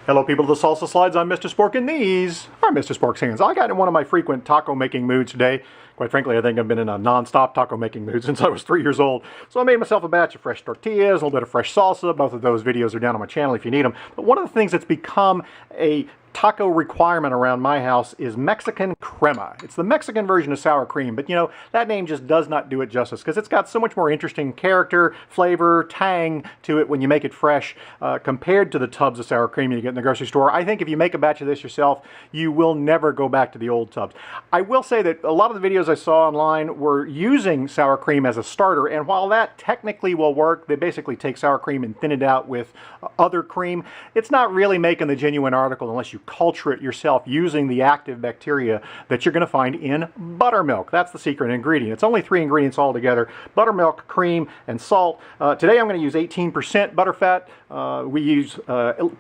Hello people of the Salsa Slides, I'm Mr. Spork, and these are Mr. Spork's hands. I got in one of my frequent taco making moods today. Quite frankly, I think I've been in a non-stop taco making mood since I was 3 years old. So I made myself a batch of fresh tortillas, a little bit of fresh salsa. Both of those videos are down on my channel if you need them. But one of the things that's become a taco requirement around my house is Mexican crema. It's the Mexican version of sour cream, but you know, that name just does not do it justice because it's got so much more interesting character, flavor, tang to it when you make it fresh compared to the tubs of sour cream you get in the grocery store. I think if you make a batch of this yourself, you will never go back to the old tubs. I will say that a lot of the videos I saw online were using sour cream as a starter, and while that technically will work, they basically take sour cream and thin it out with other cream. It's not really making the genuine article unless you culture it yourself using the active bacteria that you're going to find in buttermilk. That's the secret ingredient. It's only 3 ingredients altogether: buttermilk, cream, and salt. Today I'm going to use 18% butterfat. We use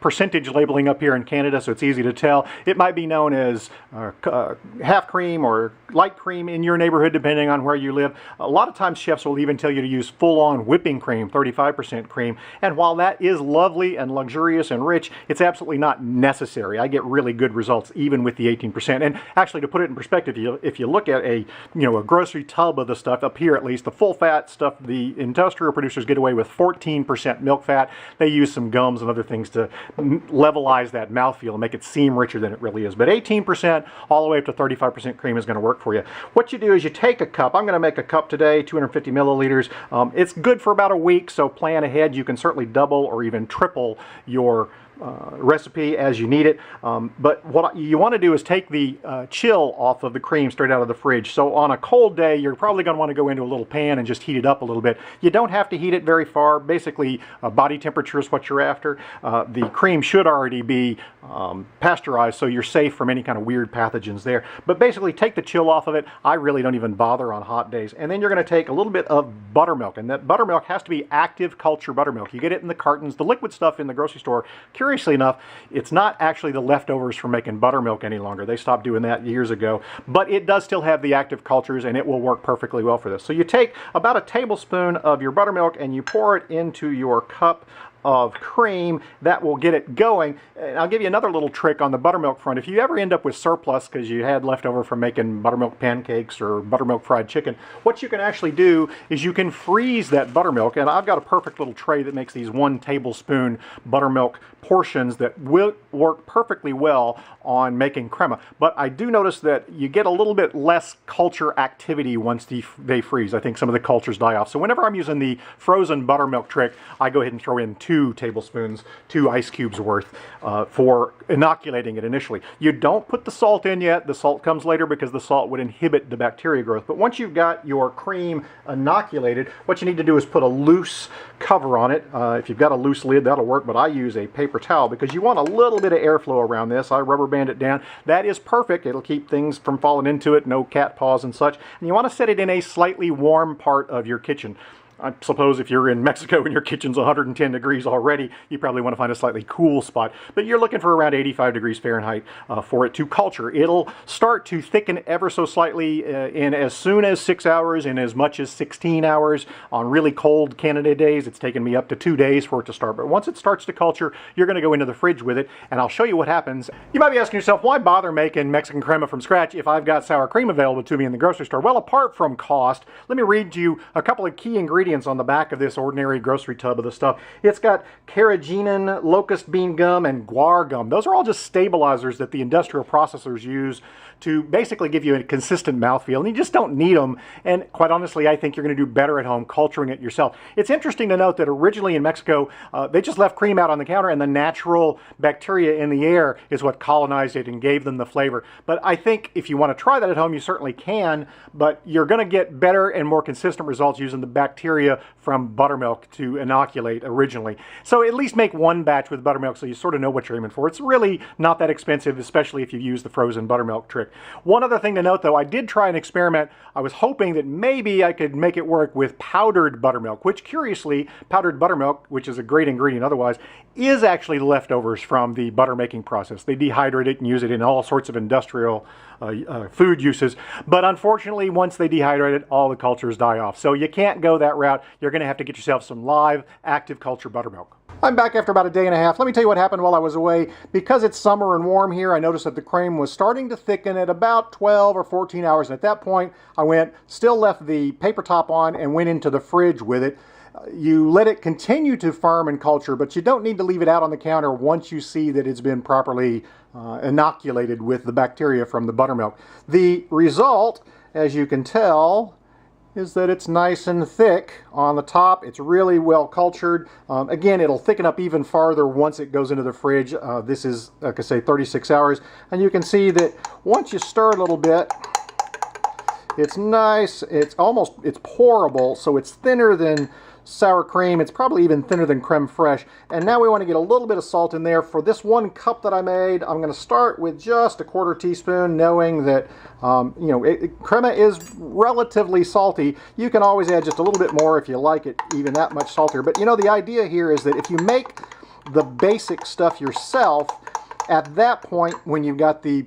percentage labeling up here in Canada, so it's easy to tell. It might be known as half cream or light cream in your neighborhood, depending on where you live. A lot of times chefs will even tell you to use full-on whipping cream, 35% cream, and while that is lovely and luxurious and rich, it's absolutely not necessary. I get really good results even with the 18%. And actually, to put it in perspective, if you look at a grocery tub of the stuff, up here at least, the full fat stuff, the industrial producers get away with 14% milk fat. They use some gums and other things to levelize that mouthfeel and make it seem richer than it really is. But 18% all the way up to 35% cream is going to work for you. What you do is you take a cup. I'm going to make a cup today, 250 milliliters. It's good for about a week, so plan ahead. You can certainly double or even triple your recipe as you need it, but what you want to do is take the chill off of the cream straight out of the fridge. So on a cold day, you're probably going to want to go into a little pan and just heat it up a little bit. You don't have to heat it very far. Basically, body temperature is what you're after. The cream should already be pasteurized, so you're safe from any kind of weird pathogens there. But basically, take the chill off of it. I really don't even bother on hot days. And then you're going to take a little bit of buttermilk, and that buttermilk has to be active culture buttermilk. You get it in the cartons, the liquid stuff in the grocery store. Curiously enough, it's not actually the leftovers from making buttermilk any longer. They stopped doing that years ago, but it does still have the active cultures, and it will work perfectly well for this. So you take about a tablespoon of your buttermilk and you pour it into your cup of cream. That will get it going. And I'll give you another little trick on the buttermilk front. If you ever end up with surplus because you had leftover from making buttermilk pancakes or buttermilk fried chicken, what you can actually do is you can freeze that buttermilk. And I've got a perfect little tray that makes these 1 tablespoon buttermilk portions that will work perfectly well on making crema. But I do notice that you get a little bit less culture activity once they freeze. I think some of the cultures die off. So whenever I'm using the frozen buttermilk trick, I go ahead and throw in 2 tablespoons, 2 ice cubes worth for inoculating it initially. You don't put the salt in yet. The salt comes later because the salt would inhibit the bacteria growth. But once you've got your cream inoculated, what you need to do is put a loose cover on it. If you've got a loose lid, that'll work, but I use a paper towel because you want a little bit of airflow around this. I rubber band it down. That is perfect. It'll keep things from falling into it, no cat paws and such. And you want to set it in a slightly warm part of your kitchen. I suppose if you're in Mexico and your kitchen's 110 degrees already, you probably want to find a slightly cool spot. But you're looking for around 85 degrees Fahrenheit for it to culture. It'll start to thicken ever so slightly in as soon as 6 hours, in as much as 16 hours. On really cold Canada days, it's taken me up to 2 days for it to start. But once it starts to culture, you're going to go into the fridge with it, and I'll show you what happens. You might be asking yourself, why bother making Mexican crema from scratch if I've got sour cream available to me in the grocery store? Well, apart from cost, let me read you a couple of key ingredients on the back of this ordinary grocery tub of the stuff. It's got carrageenan, locust bean gum, and guar gum. Those are all just stabilizers that the industrial processors use to basically give you a consistent mouthfeel, and you just don't need them. And quite honestly, I think you're going to do better at home culturing it yourself. It's interesting to note that originally in Mexico, they just left cream out on the counter, and the natural bacteria in the air is what colonized it and gave them the flavor. But I think if you want to try that at home, you certainly can, but you're going to get better and more consistent results using the bacteria from buttermilk to inoculate originally. So at least make 1 batch with buttermilk so you sort of know what you're aiming for. It's really not that expensive, especially if you use the frozen buttermilk trick. One other thing to note though, I did try an experiment. I was hoping that maybe I could make it work with powdered buttermilk, which curiously, powdered buttermilk, which is a great ingredient otherwise, is actually leftovers from the butter making process. They dehydrate it and use it in all sorts of industrial food uses. But unfortunately, once they dehydrate it, all the cultures die off. So you can't go that route. You're going to have to get yourself some live, active culture buttermilk. I'm back after about a day and a half. Let me tell you what happened while I was away. Because it's summer and warm here, I noticed that the cream was starting to thicken at about 12 or 14 hours. And at that point, I still left the paper top on and went into the fridge with it. You let it continue to firm and culture, but you don't need to leave it out on the counter once you see that it's been properly inoculated with the bacteria from the buttermilk. The result, as you can tell, is that it's nice and thick on the top. It's really well cultured. Again, it'll thicken up even farther once it goes into the fridge. This is, like I say, 36 hours. And you can see that once you stir a little bit, it's nice. It's pourable, so it's thinner than sour cream. It's probably even thinner than creme fraiche. And now we want to get a little bit of salt in there. For this 1 cup that I made, I'm going to start with just a 1/4 teaspoon, knowing that crema is relatively salty. You can always add just a little bit more if you like it even that much saltier. But the idea here is that if you make the basic stuff yourself, at that point when you've got the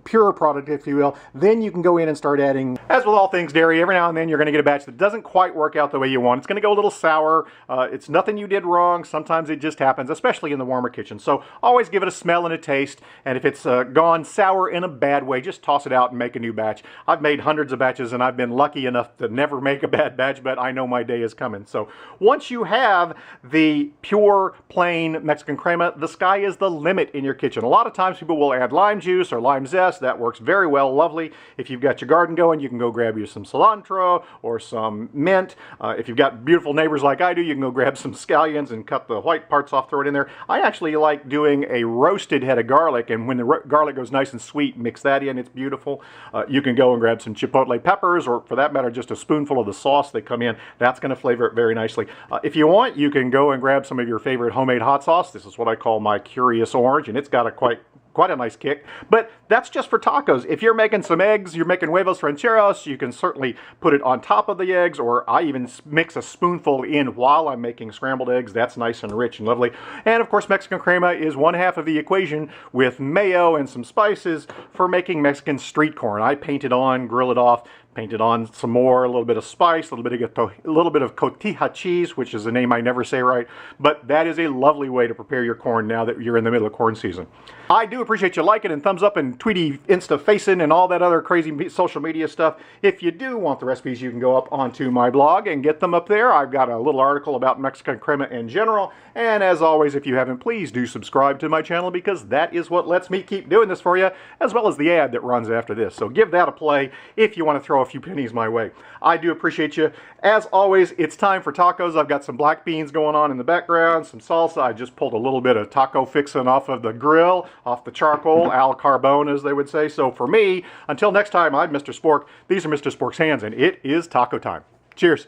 pure product, if you will, then you can go in and start adding. As with all things dairy, every now and then you're going to get a batch that doesn't quite work out the way you want. It's going to go a little sour. It's nothing you did wrong. Sometimes it just happens, especially in the warmer kitchen. So always give it a smell and a taste. And if it's gone sour in a bad way, just toss it out and make a new batch. I've made hundreds of batches and I've been lucky enough to never make a bad batch, but I know my day is coming. So once you have the pure, plain Mexican crema, the sky is the limit in your kitchen. A lot of times people will add lime juice or lime zest. That works very well, lovely. If you've got your garden going, you can go grab you some cilantro or some mint. If you've got beautiful neighbors like I do, you can go grab some scallions and cut the white parts off, throw it in there. I actually like doing a roasted head of garlic, and when the garlic goes nice and sweet, mix that in. It's beautiful. You can go and grab some chipotle peppers, or for that matter, just a spoonful of the sauce that come in. That's going to flavor it very nicely. If you want, you can go and grab some of your favorite homemade hot sauce. This is what I call my Curious Orange, and it's got a quite a nice kick. But that's just for tacos. If you're making some eggs, you're making huevos rancheros, you can certainly put it on top of the eggs, or I even mix a spoonful in while I'm making scrambled eggs. That's nice and rich and lovely. And of course, Mexican crema is 1/2 of the equation with mayo and some spices for making Mexican street corn. I paint it on, grill it off, paint it on some more, a little bit of spice, a little bit of cotija cheese, which is a name I never say right, but that is a lovely way to prepare your corn now that you're in the middle of corn season. I do appreciate you liking and thumbs up and tweety insta facing and all that other crazy social media stuff. If you do want the recipes, you can go up onto my blog and get them up there. I've got a little article about Mexican crema in general, and as always, if you haven't, please do subscribe to my channel, because that is what lets me keep doing this for you, as well as the ad that runs after this. So give that a play if you want to throw a few pennies my way. I do appreciate you. As always, it's time for tacos. I've got some black beans going on in the background, some salsa. I just pulled a little bit of taco fixin' off of the grill, off the charcoal, al carbone, as they would say. So for me, until next time, I'm Mr. Spork. These are Mr. Spork's hands, and it is taco time. Cheers.